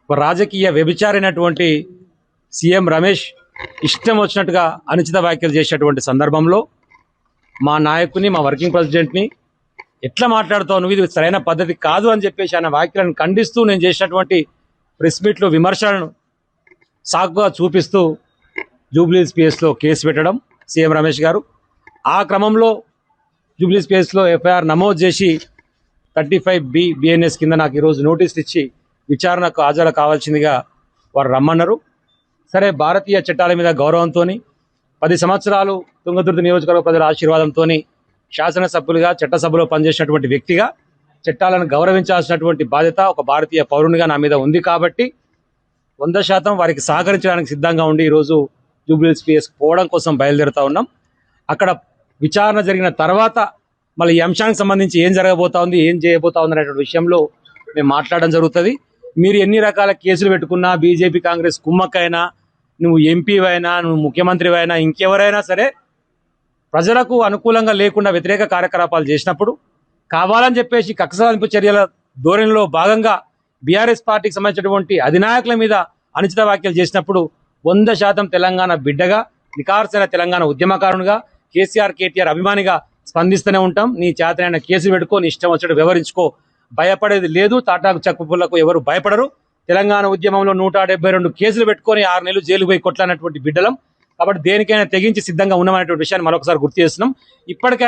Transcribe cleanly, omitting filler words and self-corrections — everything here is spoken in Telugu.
ఒక రాజకీయ వ్యభిచారైనటువంటి సీఎం రమేష్ ఇష్టం వచ్చినట్టుగా అనుచిత వ్యాఖ్యలు చేసేటువంటి సందర్భంలో మా నాయకుని, మా వర్కింగ్ ప్రెసిడెంట్ని ఎట్లా మాట్లాడుతావు నువ్వు, ఇది సరైన పద్ధతి కాదు అని చెప్పేసి ఆయన వ్యాఖ్యలను ఖండిస్తూ నేను చేసినటువంటి ప్రెస్ మీట్లో విమర్శలను సాకుగా చూపిస్తూ జూబ్లీహిల్స్ పిఎస్లో కేసు పెట్టడం సీఎం రమేష్ గారు. ఆ క్రమంలో జూబ్లీహిల్స్ పిఎస్లో ఎఫ్ఐఆర్ నమోదు చేసి 35B BNS కింద నాకు ఈరోజు నోటీసులు ఇచ్చి విచారణకు హాజరు కావాల్సిందిగా వారు రమ్మన్నారు. సరే, భారతీయ చట్టాల మీద గౌరవంతో 10 సంవత్సరాలు తుంగతుర్తి నియోజకవర్గ ప్రజల ఆశీర్వాదంతో శాసనసభ్యులుగా చట్టసభలో పనిచేసినటువంటి వ్యక్తిగా చట్టాలను గౌరవించాల్సినటువంటి బాధ్యత ఒక భారతీయ పౌరునిగా నా మీద ఉంది కాబట్టి 100% వారికి సహకరించడానికి సిద్ధంగా ఉండి ఈరోజు జూబ్లీహిల్స్ పిఎస్ పోవడం కోసం బయలుదేరుతా ఉన్నాం. అక్కడ విచారణ జరిగిన తర్వాత మళ్ళీ ఈ అంశానికి సంబంధించి ఏం జరగబోతా ఉంది, ఏం చేయబోతా ఉంది అనేటువంటి విషయంలో మేము మాట్లాడడం జరుగుతుంది. మీరు ఎన్ని రకాల కేసులు పెట్టుకున్నా, బీజేపీ కాంగ్రెస్ కుమ్మక్కైనా, నువ్వు ఎంపీవైనా, నువ్వు ముఖ్యమంత్రివైనా, ఇంకెవరైనా సరే ప్రజలకు అనుకూలంగా లేకుండా వ్యతిరేక కార్యకలాపాలు చేసినప్పుడు కావాలని చెప్పేసి కక్ష సాధింపు చర్యల ధోరణిలో భాగంగా బీఆర్ఎస్ పార్టీకి సంబంధించినటువంటి అధినాయకుల మీద అనుచిత వ్యాఖ్యలు చేసినప్పుడు 100% తెలంగాణ బిడ్డగా, నికార్సైన తెలంగాణ ఉద్యమకారునిగా, కేసీఆర్ కేటీఆర్ అభిమానిగా స్పందిస్తూనే ఉంటాం. నీ చేతనైన కేసులు పెట్టుకో, నీ ఇష్టం వచ్చినట్టు వ్యవహరించుకో, భయపడేది లేదు. తాటాకు చెక్కుపులకు ఎవరు భయపడరు. తెలంగాణ ఉద్యమంలో 172 కేసులు పెట్టుకొని 6 నెలలు జైలు పోయి కొట్లాడినటువంటి బిడ్డలం. కాబట్టి దేనికైనా తెగించి సిద్ధంగా ఉన్నామనేటువంటి విషయాన్ని మరొకసారి గుర్తు చేస్తున్నాం. ఇప్పటికైనా